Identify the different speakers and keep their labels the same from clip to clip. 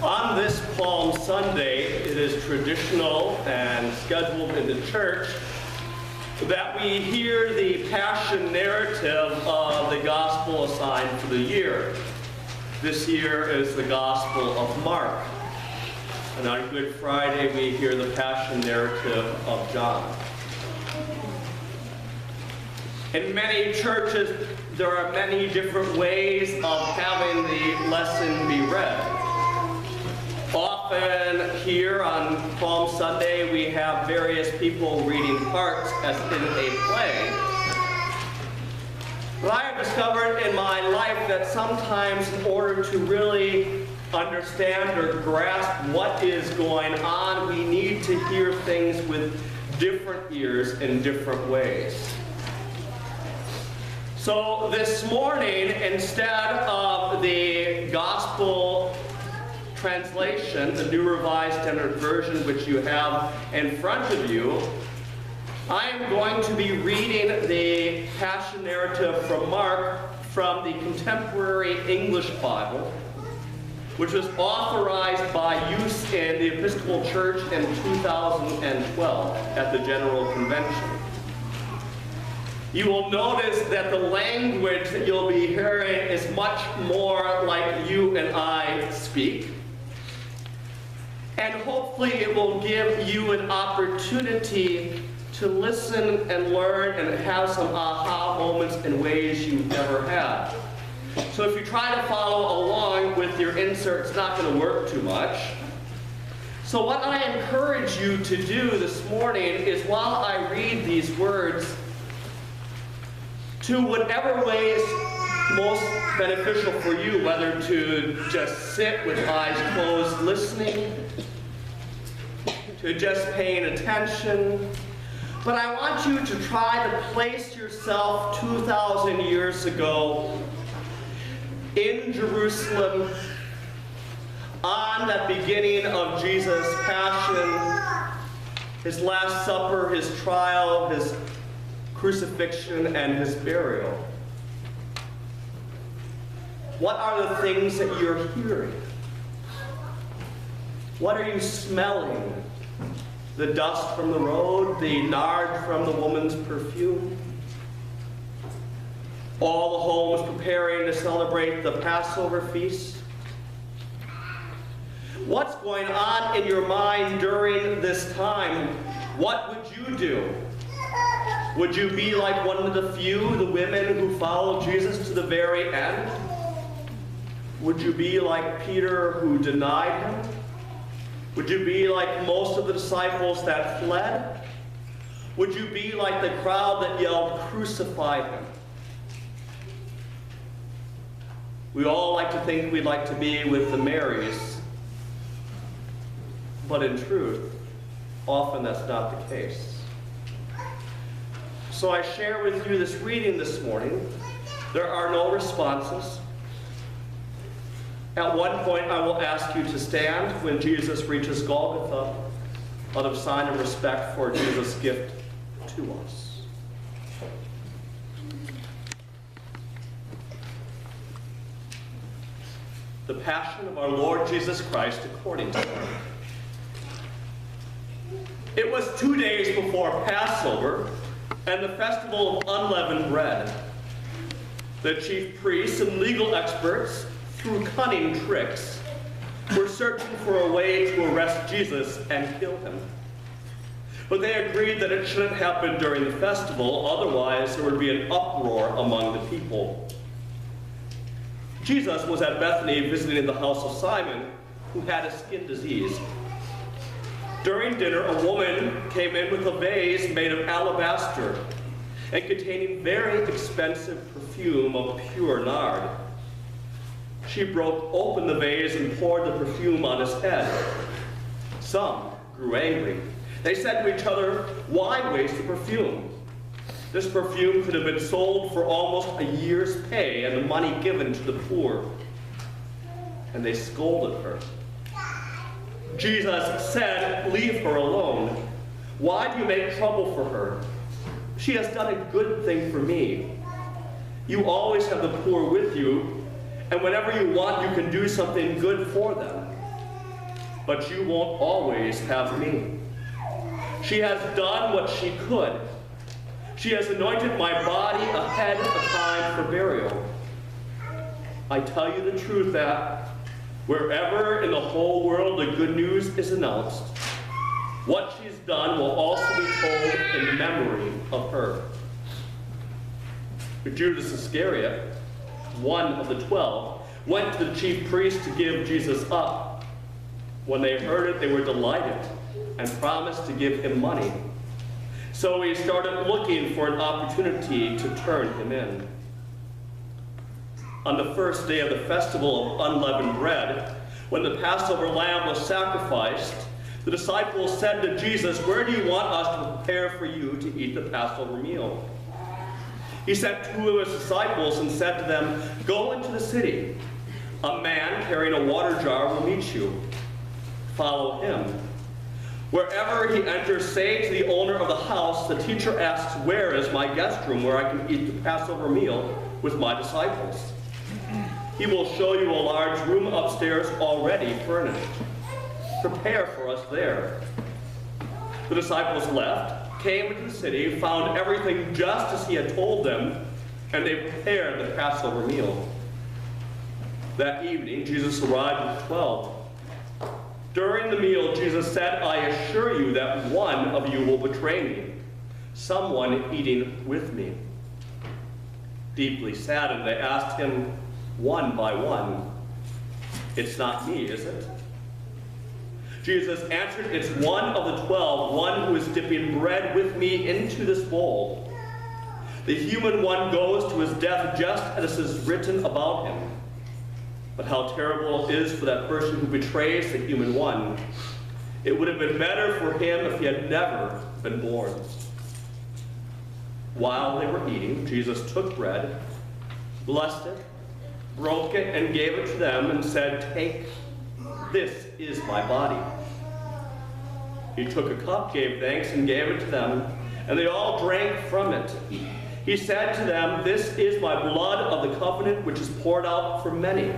Speaker 1: On this Palm Sunday, it is traditional and scheduled in the church that we hear the Passion narrative of the Gospel assigned for the year. This year is the Gospel of Mark. And on Good Friday, we hear the Passion narrative of John. In many churches, there are many different ways of having the lesson be read. Often here on Palm Sunday, we have various people reading parts as in a play. But I have discovered in my life that sometimes in order to really understand or grasp what is going on, we need to hear things with different ears in different ways. So this morning, instead of the Gospel translation, the New Revised Standard Version, which you have in front of you, I am going to be reading the Passion narrative from Mark from the Contemporary English Bible, which was authorized by use in the Episcopal Church in 2012 at the General Convention. You will notice that the language that you'll be hearing is much more like you and I speak. And hopefully it will give you an opportunity to listen and learn and have some aha moments in ways you've never had. So if you try to follow along with your insert, it's not going to work too much. So what I encourage you to do this morning is, while I read these words, to whatever way is most beneficial for you, whether to just sit with eyes closed listening, to just paying attention. But I want you to try to place yourself 2,000 years ago in Jerusalem on that beginning of Jesus' passion, his Last Supper, his trial, his crucifixion, and his burial. What are the things that you're hearing? What are you smelling? The dust from the road, the nard from the woman's perfume. All the homes preparing to celebrate the Passover feast. What's going on in your mind during this time? What would you do? Would you be like one of the few, the women who followed Jesus to the very end? Would you be like Peter, who denied him? Would you be like most of the disciples that fled? Would you be like the crowd that yelled, "Crucify him"? We all like to think we'd like to be with the Marys, but in truth, often that's not the case. So I share with you this reading this morning. There are no responses. At one point, I will ask you to stand when Jesus reaches Golgotha, out of sign of respect for Jesus' gift to us. The Passion of our Lord Jesus Christ according to Mark. It was 2 days before Passover and the festival of unleavened bread. The chief priests and legal experts, through cunning tricks, were searching for a way to arrest Jesus and kill him. But they agreed that it shouldn't happen during the festival, otherwise there would be an uproar among the people. Jesus was at Bethany visiting the house of Simon, who had a skin disease. During dinner, a woman came in with a vase made of alabaster and containing very expensive perfume of pure nard. She broke open the vase and poured the perfume on his head. Some grew angry. They said to each other, "Why waste the perfume? This perfume could have been sold for almost a year's pay and the money given to the poor." And they scolded her. Jesus said, "Leave her alone. Why do you make trouble for her? She has done a good thing for me. You always have the poor with you, and whenever you want, you can do something good for them. but you won't always have me. She has done what she could. She has anointed my body ahead of time for burial. I tell you the truth that wherever in the whole world the good news is announced, what she's done will also be told in memory of her. But Judas Iscariot, one of the 12, went to the chief priests to give Jesus up. When they heard it, they were delighted and promised to give him money. So he started looking for an opportunity to turn him in. On the first day of the festival of unleavened bread, when the Passover lamb was sacrificed, the disciples said to Jesus, "Where do you want us to prepare for you to eat the Passover meal?" He sent 2 of his disciples and said to them, "Go into the city. A man carrying a water jar will meet you. Follow him. Wherever he enters, say to the owner of the house, 'The teacher asks, where is my guest room where I can eat the Passover meal with my disciples?' He will show you a large room upstairs already furnished. Prepare for us there." The disciples left, came into the city, found everything just as he had told them, and they prepared the Passover meal. That evening, Jesus arrived with the 12. During the meal, Jesus said, "I assure you that one of you will betray me, someone eating with me." Deeply saddened, they asked him one by one, "It's not me, is it?" Jesus answered, "It's one of the 12, one who is dipping bread with me into this bowl. The human one goes to his death just as is written about him. But how terrible it is for that person who betrays the human one. It would have been better for him if he had never been born." While they were eating, Jesus took bread, blessed it, broke it, and gave it to them and said, "Take, this is my body." He took a cup, gave thanks, and gave it to them, and they all drank from it. He said to them, "This is my blood of the covenant, which is poured out for many.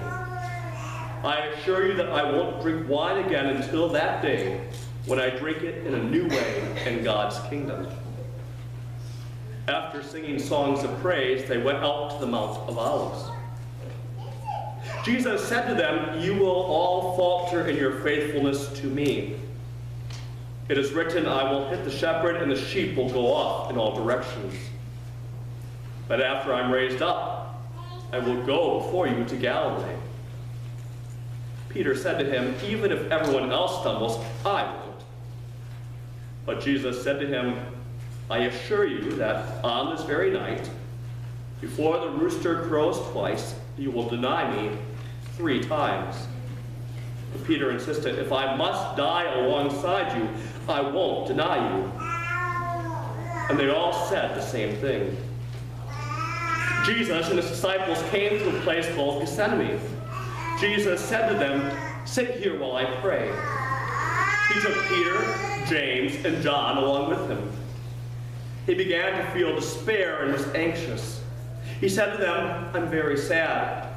Speaker 1: I assure you that I won't drink wine again until that day, when I drink it in a new way in God's kingdom." After singing songs of praise, they went out to the Mount of Olives. Jesus said to them, "You will all falter in your faithfulness to me. It is written, I will hit the shepherd and the sheep will go off in all directions. But after I'm raised up, I will go before you to Galilee." Peter said to him, "Even if everyone else stumbles, I won't." But Jesus said to him, "I assure you that on this very night, before the rooster crows twice, you will deny me 3 times. But Peter insisted, "If I must die alongside you, I won't deny you." And they all said the same thing. Jesus and his disciples came to a place called Gethsemane. Jesus said to them, "Sit here while I pray." He took Peter, James, and John along with him. He began to feel despair and was anxious. He said to them, "I'm very sad.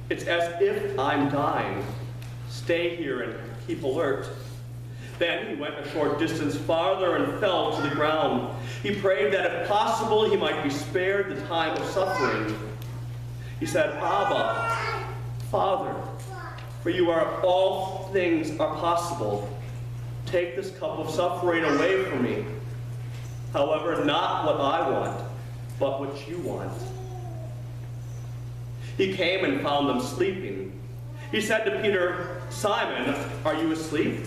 Speaker 1: It's as if I'm dying. Stay here and keep alert." Then he went a short distance farther and fell to the ground. He prayed that if possible he might be spared the time of suffering. He said, "Abba, Father, for you are all things are possible. Take this cup of suffering away from me. However, not what I want, but what you want." He came and found them sleeping. He said to Peter, "Simon, are you asleep?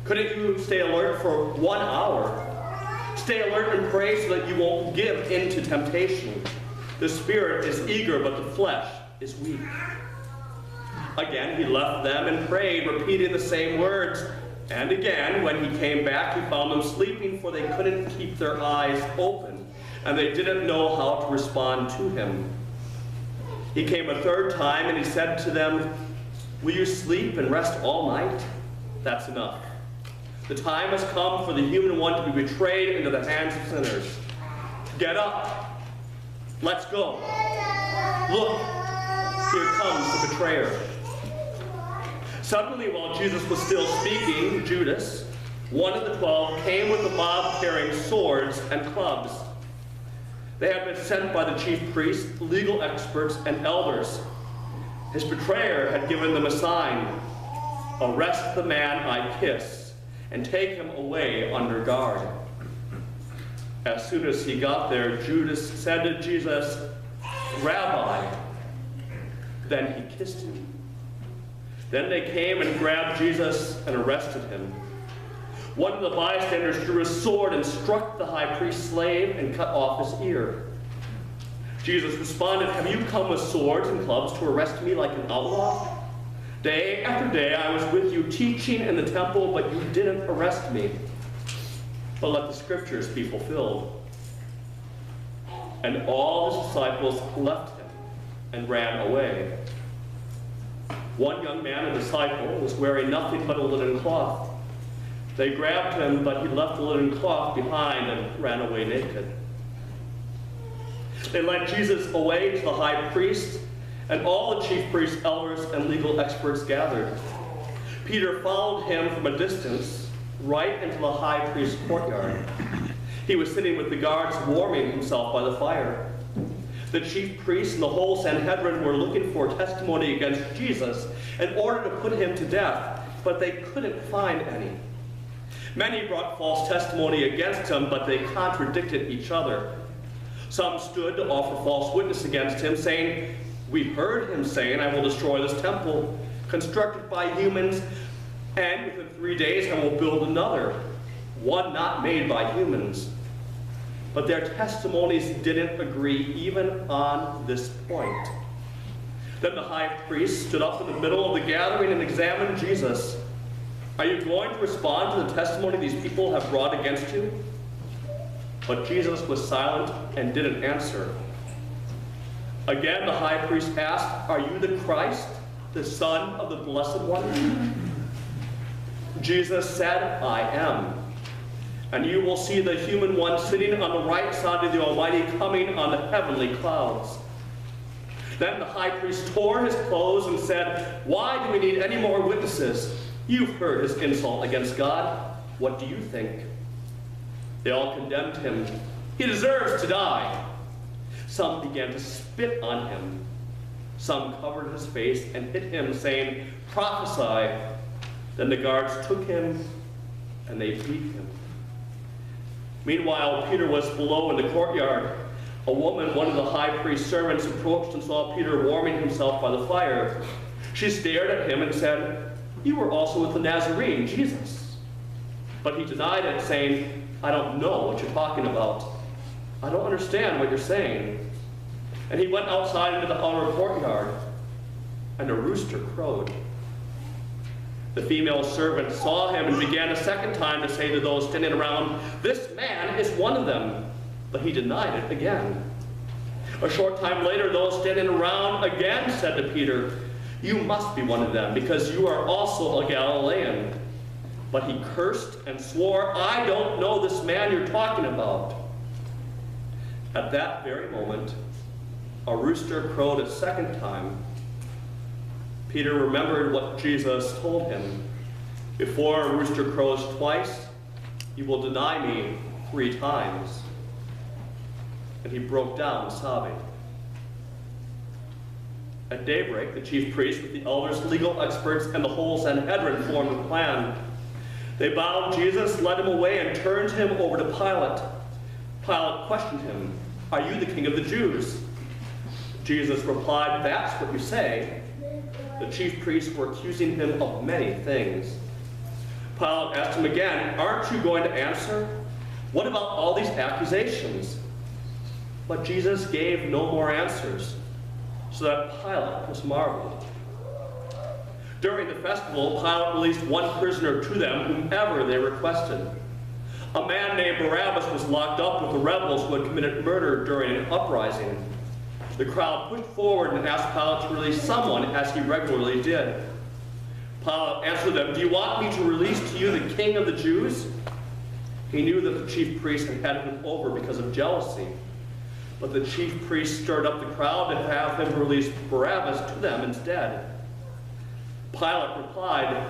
Speaker 1: Couldn't you stay alert for 1 hour? Stay alert and pray so that you won't give in to temptation. The spirit is eager, but the flesh is weak." Again, he left them and prayed, repeating the same words. And again, when he came back, he found them sleeping, for they couldn't keep their eyes open, and they didn't know how to respond to him. He came a 3rd time, and he said to them, "Will you sleep and rest all night? That's enough. The time has come for the human one to be betrayed into the hands of sinners. Get up. Let's go. Look, here comes the betrayer." Suddenly, while Jesus was still speaking, Judas, one of the 12, came with a mob carrying swords and clubs. They had been sent by the chief priests, legal experts, and elders. His betrayer had given them a sign: "Arrest the man I kiss, and take him away under guard." As soon as he got there, Judas said to Jesus, "Rabbi." Then he kissed him. Then they came and grabbed Jesus and arrested him. One of the bystanders drew a sword and struck the high priest's slave and cut off his ear. Jesus responded, "Have you come with swords and clubs to arrest me like an outlaw? Day after day I was with you teaching in the temple, but you didn't arrest me. But let the scriptures be fulfilled." And all his disciples left him and ran away. One young man, a disciple, was wearing nothing but a linen cloth. They grabbed him, but he left the linen cloth behind and ran away naked. They led Jesus away to the high priest, and all the chief priests, elders, and legal experts gathered. Peter followed him from a distance, right into the high priest's courtyard. He was sitting with the guards, warming himself by the fire. The chief priests and the whole Sanhedrin were looking for testimony against Jesus in order to put him to death, but they couldn't find any. Many brought false testimony against him, but they contradicted each other. Some stood to offer false witness against him, saying, "We heard him saying, 'I will destroy this temple, constructed by humans, and within 3 days I will build another, one not made by humans.'" But their testimonies didn't agree even on this point. Then the high priest stood up in the middle of the gathering and examined Jesus. "Are you going to respond to the testimony these people have brought against you?" But Jesus was silent and didn't answer. Again, the high priest asked, "Are you the Christ, the Son of the Blessed One?" Jesus said, "I am. And you will see the human one sitting on the right side of the Almighty, coming on the heavenly clouds." Then the high priest tore his clothes and said, "Why do we need any more witnesses? You've heard his insult against God. What do you think?" They all condemned him. "He deserves to die." Some began to spit on him. Some covered his face and hit him, saying, "Prophesy." Then the guards took him and they beat him. Meanwhile, Peter was below in the courtyard. A woman, one of the high priest's servants, approached and saw Peter warming himself by the fire. She stared at him and said, "You were also with the Nazarene, Jesus." But he denied it, saying, "I don't know what you're talking about. I don't understand what you're saying." And he went outside into the outer courtyard, and a rooster crowed. The female servant saw him and began a second time to say to those standing around, "This man is one of them." But he denied it again. A short time later, those standing around again said to Peter, "You must be one of them, because you are also a Galilean." But he cursed and swore, "I don't know this man you're talking about." At that very moment, a rooster crowed a second time. Peter remembered what Jesus told him. "Before a rooster crows twice, you will deny me 3 times." And he broke down sobbing. At daybreak, the chief priests with the elders, legal experts, and the whole Sanhedrin formed a plan. They bound Jesus, led him away, and turned him over to Pilate. Pilate questioned him, "Are you the king of the Jews?" Jesus replied, "That's what you say." The chief priests were accusing him of many things. Pilate asked him again, "Aren't you going to answer? What about all these accusations?" But Jesus gave no more answers, so that Pilate was marveled. During the festival, Pilate released one prisoner to them, whomever they requested. A man named Barabbas was locked up with the rebels who had committed murder during an uprising. The crowd pushed forward and asked Pilate to release someone, as he regularly did. Pilate answered them, "Do you want me to release to you the king of the Jews?" He knew that the chief priests had had him over because of jealousy. But the chief priests stirred up the crowd to have him release Barabbas to them instead. Pilate replied,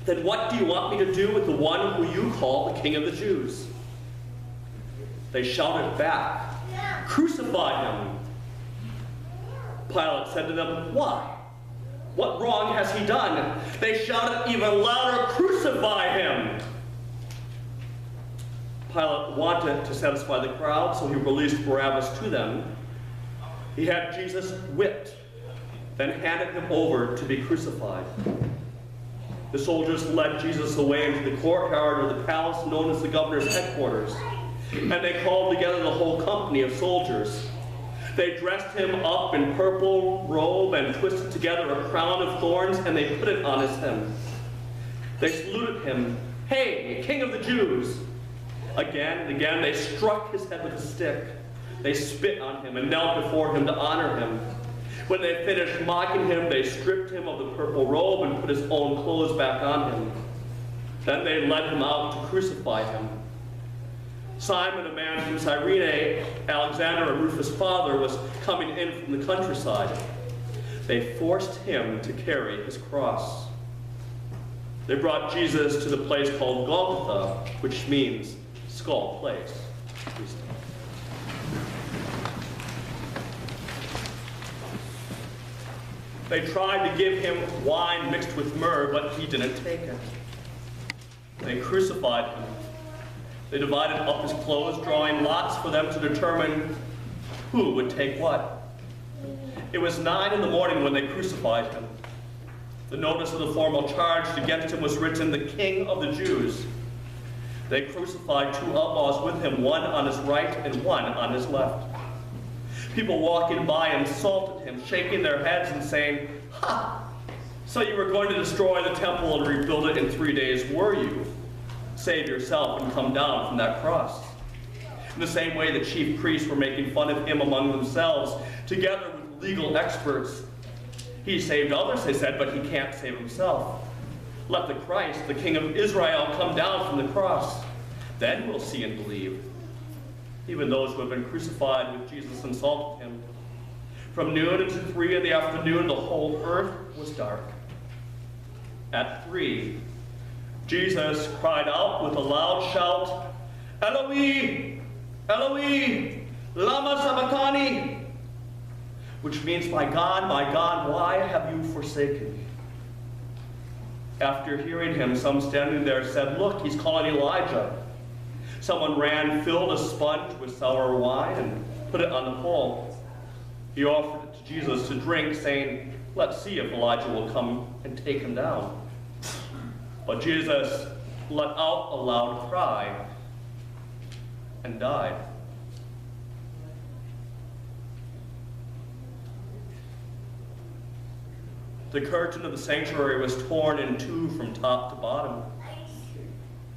Speaker 1: "Then what do you want me to do with the one who you call the King of the Jews?" They shouted back, "Crucify him!" Pilate said to them, "Why? What wrong has he done?" They shouted even louder, "Crucify him!" Pilate wanted to satisfy the crowd, so he released Barabbas to them. He had Jesus whipped, then handed him over to be crucified. The soldiers led Jesus away into the courtyard of the palace known as the governor's headquarters, and they called together the whole company of soldiers. They dressed him up in purple robe and twisted together a crown of thorns, and they put it on his head. They saluted him, "Hey, King of the Jews!" Again and again they struck his head with a stick. They spit on him and knelt before him to honor him. When they finished mocking him, they stripped him of the purple robe and put his own clothes back on him. Then they led him out to crucify him. Simon, a man from Cyrene, Alexander and Rufus' father, was coming in from the countryside. They forced him to carry his cross. They brought Jesus to the place called Golgotha, which means skull place. They tried to give him wine mixed with myrrh, but he didn't take it. They crucified him. They divided up his clothes, drawing lots for them to determine who would take what. It was 9 a.m. when they crucified him. The notice of the formal charge against him was written, "The King of the Jews." They crucified 2 outlaws with him, one on his right and one on his left. People walking by insulted him, shaking their heads and saying, "Ha! So you were going to destroy the temple and rebuild it in 3 days, were you? Save yourself and come down from that cross." In the same way, the chief priests were making fun of him among themselves, together with legal experts. "He saved others," they said, "but he can't save himself. Let the Christ, the King of Israel, come down from the cross. Then we'll see and believe." Even those who had been crucified with Jesus insulted him. From noon until 3 in the afternoon, the whole earth was dark. At 3, Jesus cried out with a loud shout, "Eloi, Eloi, lama sabachthani," which means, my God, why have you forsaken me?" After hearing him, some standing there said, "Look, he's calling Elijah." Someone ran, filled a sponge with sour wine, and put it on the pole. He offered it to Jesus to drink, saying, "Let's see if Elijah will come and take him down." But Jesus let out a loud cry and died. The curtain of the sanctuary was torn in 2 from top to bottom.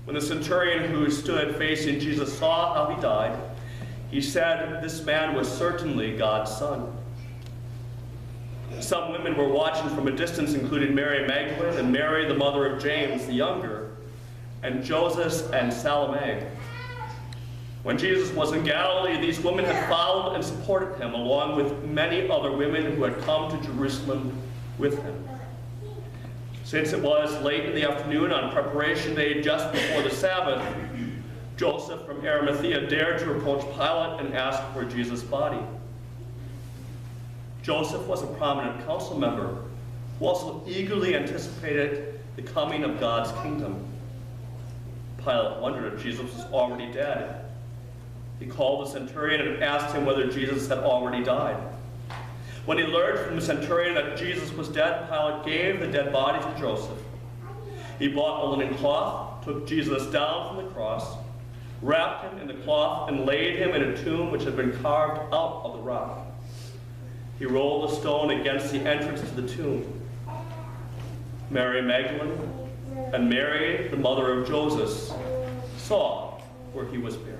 Speaker 1: When the centurion who stood facing Jesus saw how he died, he said, "This man was certainly God's son." Some women were watching from a distance, including Mary Magdalene and Mary, the mother of James the younger, and Joseph and Salome. When Jesus was in Galilee, these women had followed and supported him, along with many other women who had come to Jerusalem with him. Since it was late in the afternoon on preparation day just before the Sabbath, Joseph from Arimathea dared to approach Pilate and ask for Jesus' body. Joseph was a prominent council member who also eagerly anticipated the coming of God's kingdom. Pilate wondered if Jesus was already dead. He called the centurion and asked him whether Jesus had already died. When he learned from the centurion that Jesus was dead, Pilate gave the dead body to Joseph. He bought a linen cloth, took Jesus down from the cross, wrapped him in the cloth, and laid him in a tomb which had been carved out of the rock. He rolled a stone against the entrance to the tomb. Mary Magdalene and Mary, the mother of Joseph, saw where he was buried.